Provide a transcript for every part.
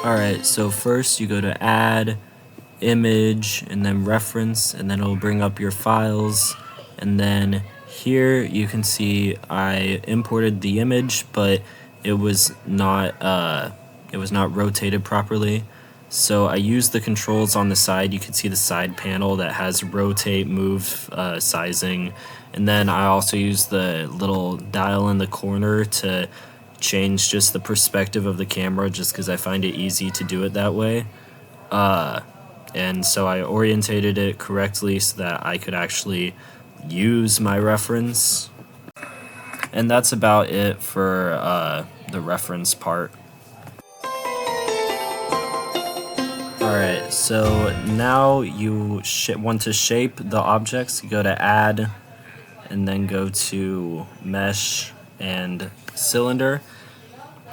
Alright, so first you go to add, image, and then reference, and then it'll bring up your files. And then here you can see I imported the image, but it was not rotated properly. So I used the controls on the side. You can see the side panel that has rotate, move, sizing, and then I also used the little dial in the corner to change just the perspective of the camera, just because I find it easy to do it that way. And so I orientated it correctly so that I could actually use my reference. And that's about it for the reference part. Alright, so now you want to shape the objects. You go to add, and then go to mesh and cylinder.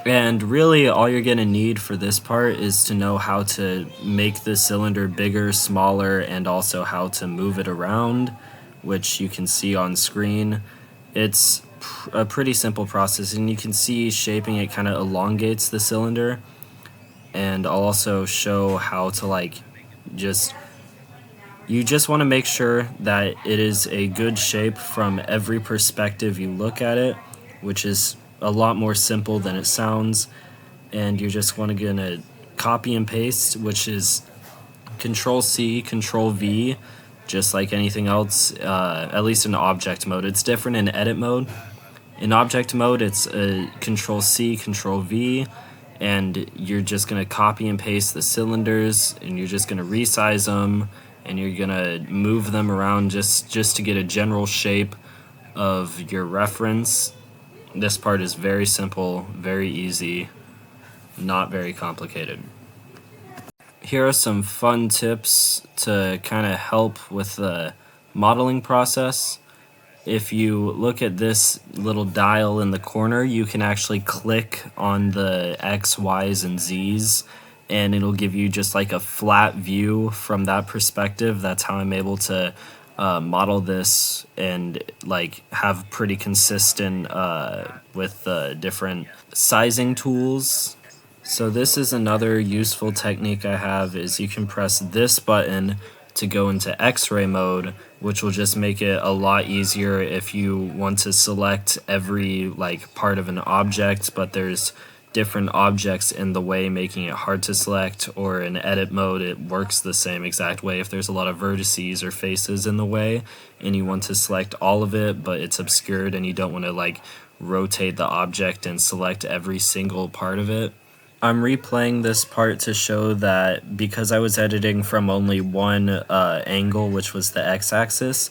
And really all you're going to need for this part is to know how to make the cylinder bigger, smaller, and also how to move it around, which you can see on screen. It's a pretty simple process, and you can see shaping it kind of elongates the cylinder. And I'll also show how to you just want to make sure that it is a good shape from every perspective you look at it, which is a lot more simple than it sounds. And you're just gonna copy and paste, which is Control C, Control V, just like anything else, at least in object mode. It's different in edit mode. In object mode, it's Control C, Control V, and you're just gonna copy and paste the cylinders, and you're just gonna resize them, and you're gonna move them around just to get a general shape of your reference. This part is very simple, very easy, not very complicated. Here are some fun tips to kind of help with the modeling process. If you look at this little dial in the corner, you can actually click on the X, Y's, and Z's, and it'll give you just like a flat view from that perspective. That's how I'm able to model this and have pretty consistent with different sizing tools. So this is another useful technique I have, is you can press this button to go into X-ray mode, which will just make it a lot easier if you want to select every part of an object, but there's different objects in the way, making it hard to select. Or in edit mode, it works the same exact way. If there's a lot of vertices or faces in the way and you want to select all of it, but it's obscured and you don't want to rotate the object and select every single part of it. I'm replaying this part to show that because I was editing from only one angle, which was the x-axis,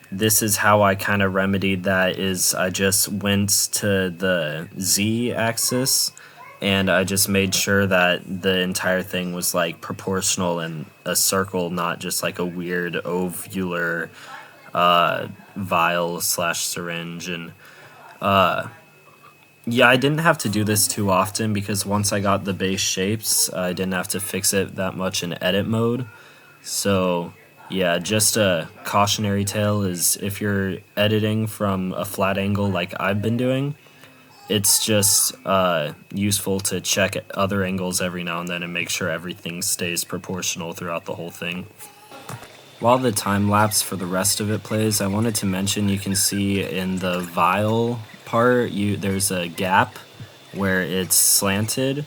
this is how I kind of remedied that. Is I just went to the z-axis and I just made sure that the entire thing was proportional in a circle, not just a weird ovular vial / syringe. And yeah, I didn't have to do this too often because once I got the base shapes, I didn't have to fix it that much in edit mode. So yeah, just a cautionary tale is if you're editing from a flat angle like I've been doing, it's just useful to check other angles every now and then and make sure everything stays proportional throughout the whole thing. While the time lapse for the rest of it plays, I wanted to mention you can see in the vial part, there's a gap where it's slanted,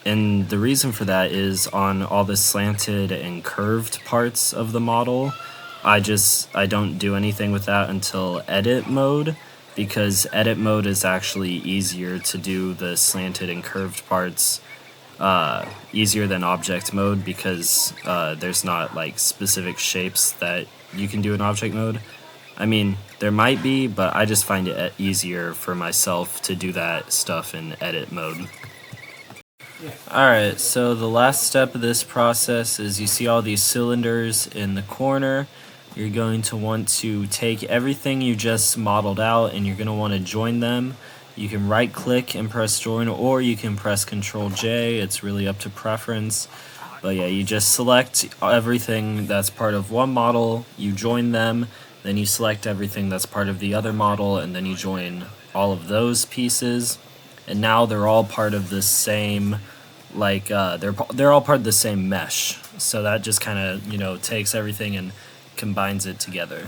and the reason for that is on all the slanted and curved parts of the model, I don't do anything with that until edit mode, because edit mode is actually easier to do the slanted and curved parts, easier than object mode, because there's not specific shapes that you can do in object mode. I mean, there might be, but I just find it easier for myself to do that stuff in edit mode. Alright, so the last step of this process is you see all these cylinders in the corner. You're going to want to take everything you just modeled out and you're going to want to join them. You can right click and press join, or you can press Control J. It's really up to preference. But yeah, you just select everything that's part of one model, you join them, then you select everything that's part of the other model, and then you join all of those pieces. And now they're all part of the same like they're all part of the same mesh. So that just kind of takes everything and combines it together.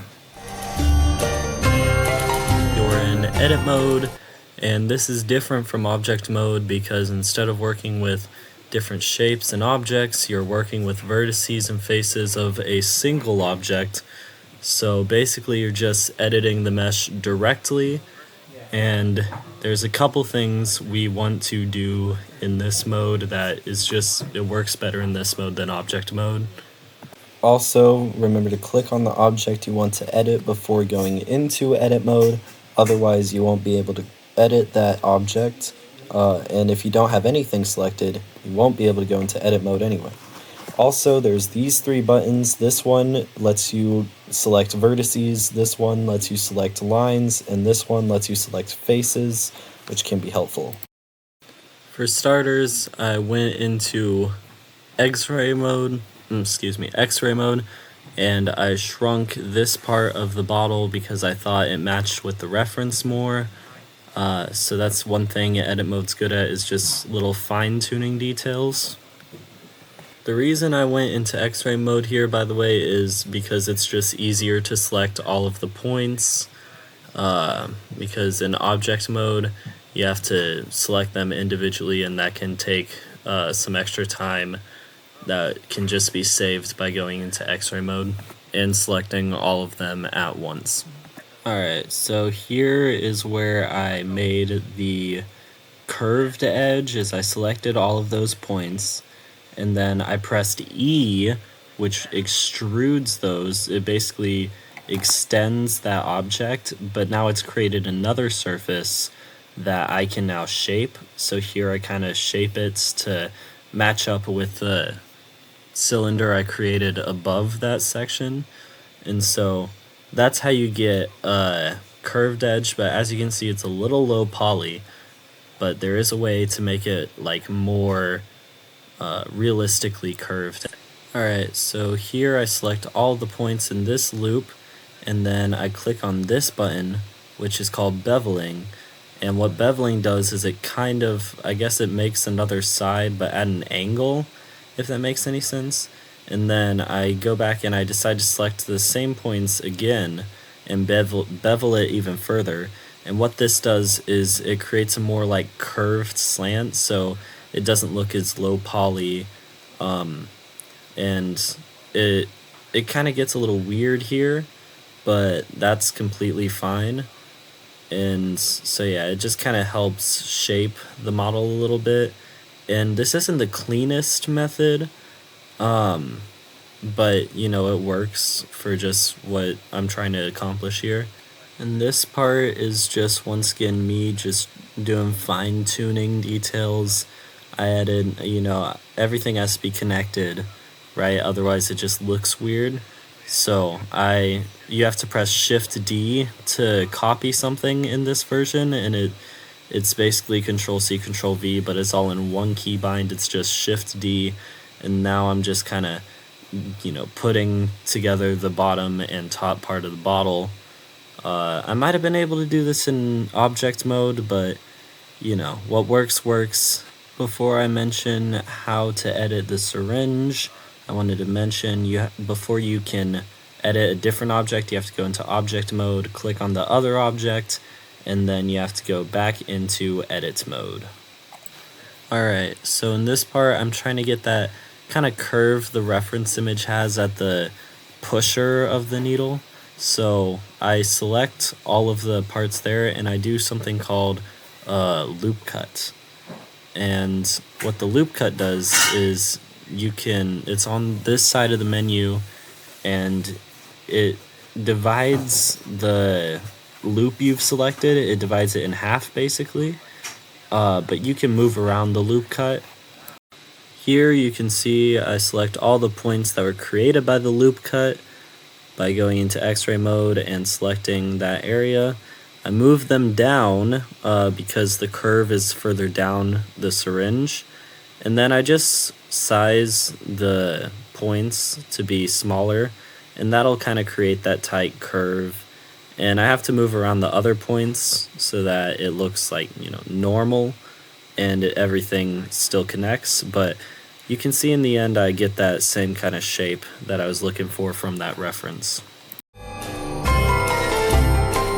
You're in edit mode, and this is different from object mode because instead of working with different shapes and objects, you're working with vertices and faces of a single object. So basically you're just editing the mesh directly, and there's a couple things we want to do in this mode that is just, it works better in this mode than object mode. Also, remember to click on the object you want to edit before going into edit mode, otherwise you won't be able to edit that object, and if you don't have anything selected, you won't be able to go into edit mode anyway. Also, there's these three buttons. This one lets you select vertices, this one lets you select lines, and this one lets you select faces, which can be helpful. For starters, I went into X-ray mode, and I shrunk this part of the bottle because I thought it matched with the reference more. So that's one thing edit mode's good at, is just little fine-tuning details. The reason I went into X-ray mode here, by the way, is because it's just easier to select all of the points, because in object mode you have to select them individually, and that can take some extra time that can just be saved by going into X-ray mode and selecting all of them at once. Alright, so here is where I made the curved edge, as I selected all of those points, and then I pressed E, which extrudes those. It basically extends that object, but now it's created another surface that I can now shape. So here I kind of shape it to match up with the cylinder I created above that section. And so that's how you get a curved edge, but as you can see, it's a little low poly, but there is a way to make it like more realistically curved. Alright, so here I select all the points in this loop, and then I click on this button, which is called beveling. And what beveling does is it kind of, I guess it makes another side but at an angle, if that makes any sense. And then I go back and I decide to select the same points again and bevel it even further. And what this does is it creates a more like curved slant, so it doesn't look as low poly, and it kind of gets a little weird here, but that's completely fine. And so yeah, it just kind of helps shape the model a little bit. And this isn't the cleanest method, but you know, it works for just what I'm trying to accomplish here. And this part is just, once again, me just doing fine-tuning details. I added, everything has to be connected, right? Otherwise it just looks weird. So you have to press Shift D to copy something in this version, and it's basically Control C, Control V, but it's all in one keybind. It's just Shift D, and now I'm just kind of, putting together the bottom and top part of the bottle. I might have been able to do this in object mode, but what works works. Before I mention how to edit the syringe, I wanted to mention before you can edit a different object, you have to go into object mode, click on the other object, and then you have to go back into edit mode. Alright, so in this part I'm trying to get that kind of curve the reference image has at the pusher of the needle. So I select all of the parts there, and I do something called loop cut. And what the loop cut does is it's on this side of the menu, and it divides the loop you've selected, it divides it in half basically, but you can move around the loop cut. Here you can see I select all the points that were created by the loop cut by going into X-ray mode and selecting that area. I move them down because the curve is further down the syringe, and then I just size the points to be smaller, and that'll kind of create that tight curve. And I have to move around the other points so that it looks like normal, and everything still connects, but you can see in the end I get that same kind of shape that I was looking for from that reference.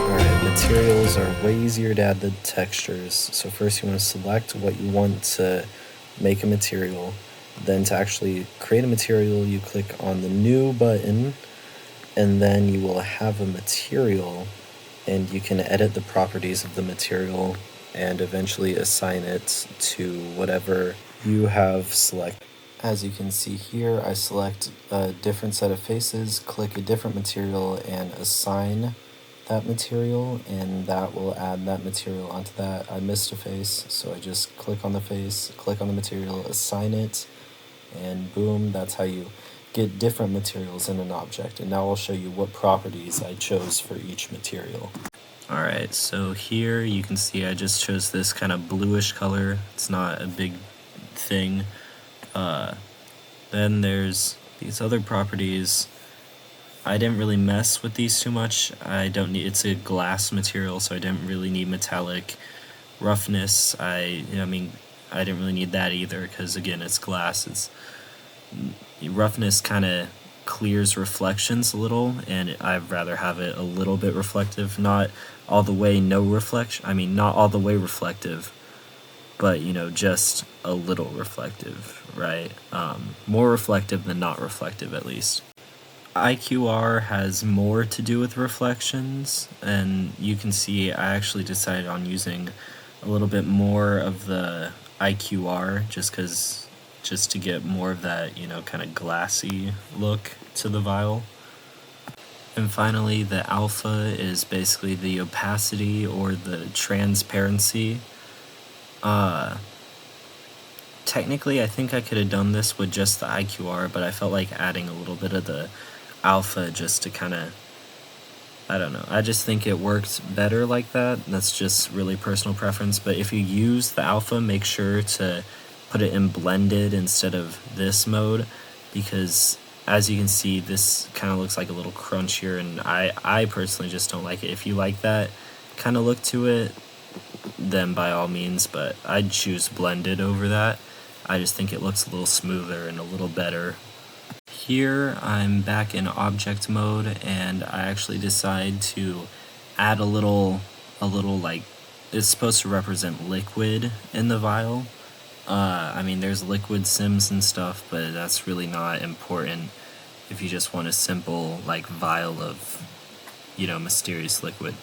Alright, materials are way easier to add than textures. So first you want to select what you want to make a material. Then to actually create a material, you click on the new button, and then you will have a material, and you can edit the properties of the material and eventually assign it to whatever you have selected. As you can see here, I select a different set of faces, click a different material, and assign that material, and that will add that material onto that. I missed a face, so I just click on the face, click on the material, assign it, and boom, that's how you get different materials in an object. And now I'll show you what properties I chose for each material. Alright, so here you can see I just chose this kind of bluish color. It's not a big thing. Then there's these other properties. I didn't really mess with these too much. I don't need, it's a glass material, so I didn't really need metallic roughness. I mean, I didn't really need that either, because again, it's glass. Roughness kind of clears reflections a little, and I'd rather have it a little bit reflective, not all the way not all the way reflective, but just a little reflective, right? More reflective than not reflective, at least. IQR has more to do with reflections, and you can see I actually decided on using a little bit more of the IQR just to get more of that, kind of glassy look to the vial. And finally, the alpha is basically the opacity or the transparency. Technically, I think I could have done this with just the IQR, but I felt like adding a little bit of the alpha just to kind of, I don't know, I just think it works better like that. That's just really personal preference. But if you use the alpha, make sure to put it in blended instead of this mode, because as you can see, this kind of looks like a little crunchier, and I personally just don't like it. If you like that kind of look to it, then by all means, but I'd choose blended over that. I just think it looks a little smoother and a little better. Here I'm back in object mode, and I actually decide to add a little like, it's supposed to represent liquid in the vial. I mean, there's liquid sims and stuff, but that's really not important if you just want a simple like vial of mysterious liquid.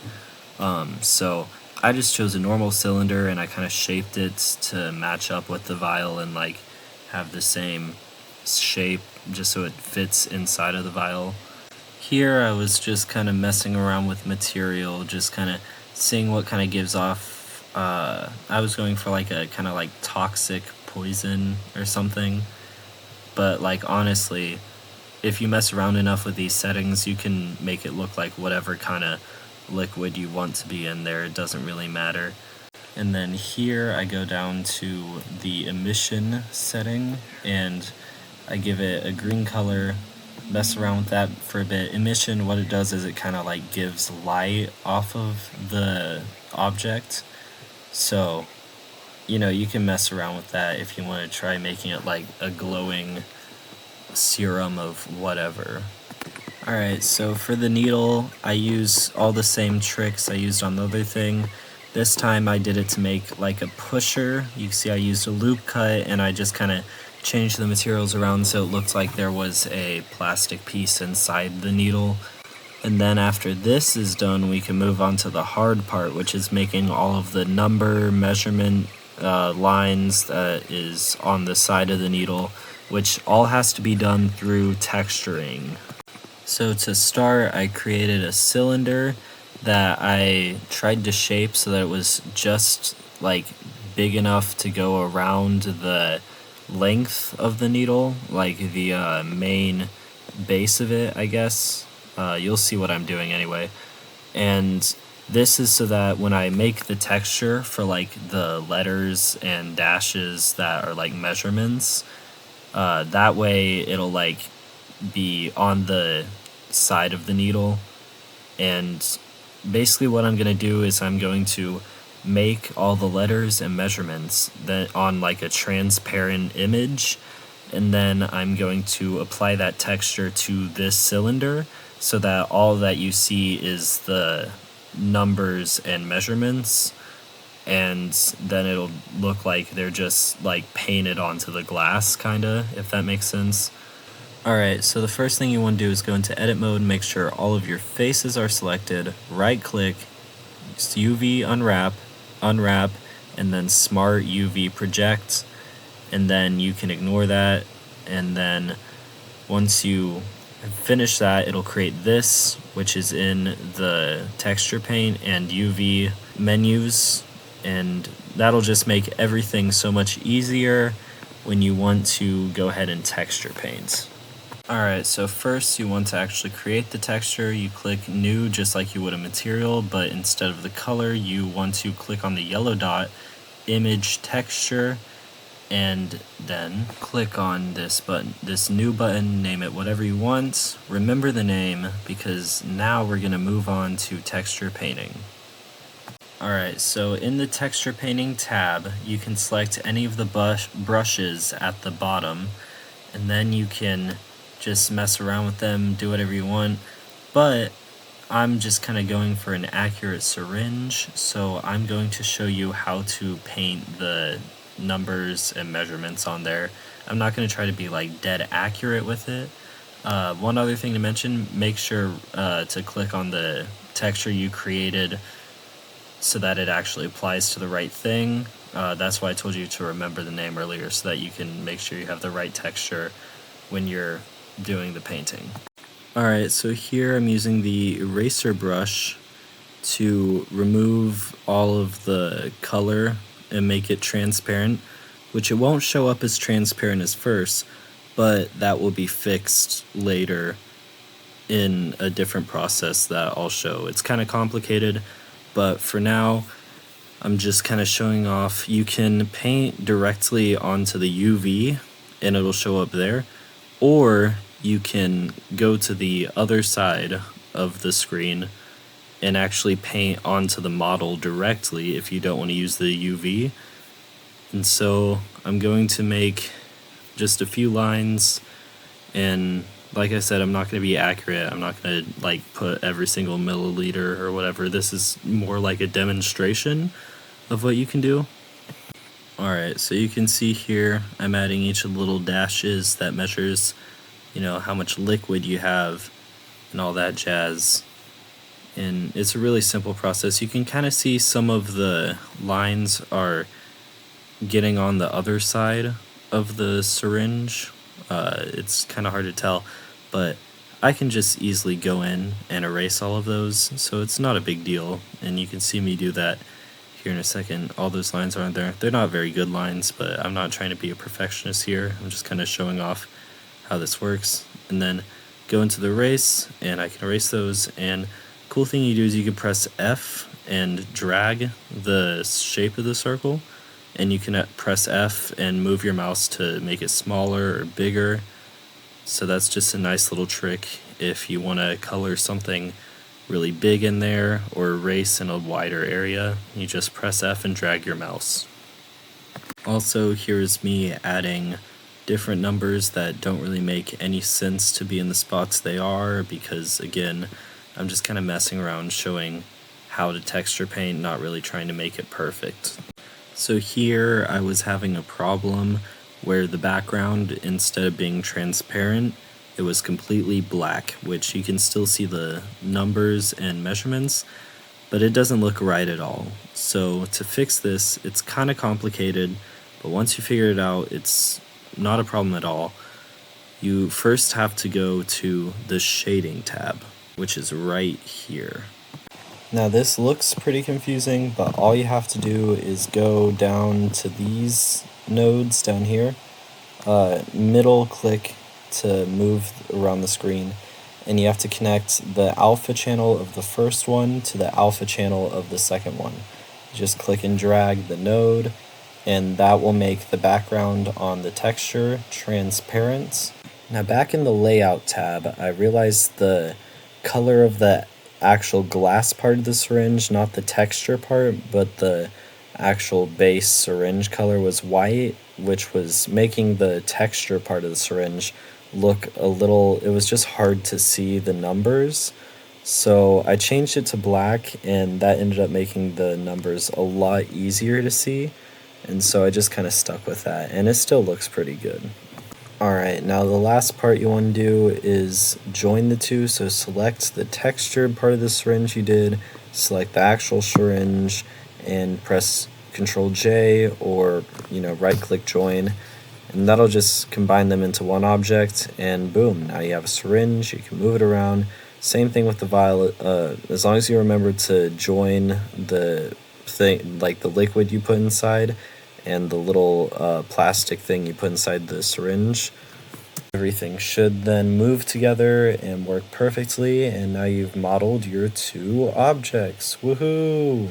So I just chose a normal cylinder, and I kind of shaped it to match up with the vial and like have the same shape just so it fits inside of the vial. Here I was just kind of messing around with material, just kind of seeing what kind of gives off. I was going for like a kind of like toxic poison or something, but like honestly, if you mess around enough with these settings, you can make it look like whatever kind of liquid you want to be in there. It doesn't really matter. And then here I go down to the emission setting, and I give it a green color, mess around with that for a bit. Emission, what it does is it kind of like gives light off of the object. So, you can mess around with that if you want to try making it like a glowing serum of whatever. Alright, so for the needle, I use all the same tricks I used on the other thing. This time I did it to make like a pusher. You can see I used a loop cut, and I just kind of changed the materials around so it looked like there was a plastic piece inside the needle. And then after this is done, we can move on to the hard part, which is making all of the number measurement lines that is on the side of the needle, which all has to be done through texturing. So to start, I created a cylinder that I tried to shape so that it was just like big enough to go around the length of the needle, like the main base of it, I guess. You'll see what I'm doing anyway. And this is so that when I make the texture for like the letters and dashes that are like measurements, that way it'll like be on the side of the needle. And basically what I'm going to do is I'm going to make all the letters and measurements that on like a transparent image, and then I'm going to apply that texture to this cylinder so that all that you see is the numbers and measurements, and then it'll look like they're just like painted onto the glass, kinda, if that makes sense. Alright, so the first thing you want to do is go into edit mode, make sure all of your faces are selected, right click, UV unwrap, unwrap, and then smart UV project, and then you can ignore that, and then once you finish that, it'll create this, which is in the texture paint and UV menus, and that'll just make everything so much easier when you want to go ahead and texture paint. Alright, so first you want to actually create the texture. You click new just like you would a material, but instead of the color, you want to click on the yellow dot, image texture, and then click on this button, this new button, name it whatever you want. Remember the name, because now we're going to move on to texture painting. Alright, so in the texture painting tab, you can select any of the brushes at the bottom, and then you can just mess around with them, do whatever you want, but I'm just kind of going for an accurate syringe, so I'm going to show you how to paint the numbers and measurements on there. I'm not going to try to be like dead accurate with it. One other thing to mention, make sure to click on the texture you created so that it actually applies to the right thing. That's why I told you to remember the name earlier, so that you can make sure you have the right texture when you're doing the painting. Alright, so here I'm using the eraser brush to remove all of the color and make it transparent, which it won't show up as transparent as first, but that will be fixed later in a different process that I'll show. It's kind of complicated, but for now I'm just kind of showing off. You can paint directly onto the UV and it'll show up there, or you can go to the other side of the screen and actually paint onto the model directly if you don't want to use the UV. And so I'm going to make just a few lines, and like I said, I'm not going to be accurate. I'm not going to like put every single milliliter or whatever. This is more like a demonstration of what you can do. Alright, so you can see here I'm adding each of the little dashes that measures, you know, how much liquid you have and all that jazz. And it's a really simple process. You can kind of see some of the lines are getting on the other side of the syringe. It's kind of hard to tell, but I can just easily go in and erase all of those, so it's not a big deal, and you can see me do that here in a second. All those lines aren't there. They're not very good lines, but I'm not trying to be a perfectionist here. I'm just kind of showing off how this works. And then go into the erase, and I can erase those. And cool thing you do is you can press F and drag the shape of the circle, and you can press F and move your mouse to make it smaller or bigger. So that's just a nice little trick if you want to color something really big in there or erase in a wider area. You just press F and drag your mouse. Also, here's me adding different numbers that don't really make any sense to be in the spots they are, because again, I'm just kind of messing around showing how to texture paint, not really trying to make it perfect. So here I was having a problem where the background, instead of being transparent, it was completely black, which you can still see the numbers and measurements, but it doesn't look right at all. So to fix this, it's kind of complicated, but once you figure it out, it's not a problem at all. You first have to go to the shading tab, which is right here. Now this looks pretty confusing, but all you have to do is go down to these nodes down here, middle click to move around the screen, and you have to connect the alpha channel of the first one to the alpha channel of the second one. Just click and drag the node, and that will make the background on the texture transparent. Now back in the layout tab, I realized the color of the actual glass part of the syringe, not the texture part, but the actual base syringe color was white, which was making the texture part of the syringe look a little, it was just hard to see the numbers. So I changed it to black, and that ended up making the numbers a lot easier to see. And so I just kind of stuck with that, and it still looks pretty good. Alright, now the last part you want to do is join the two, so select the textured part of the syringe you did, select the actual syringe, and press Ctrl J or right click join, and that'll just combine them into one object, and boom, now you have a syringe. You can move it around. Same thing with the vial, as long as you remember to join the thing, like the liquid you put inside and the little plastic thing you put inside the syringe. Everything should then move together and work perfectly, and now you've modeled your two objects. Woohoo!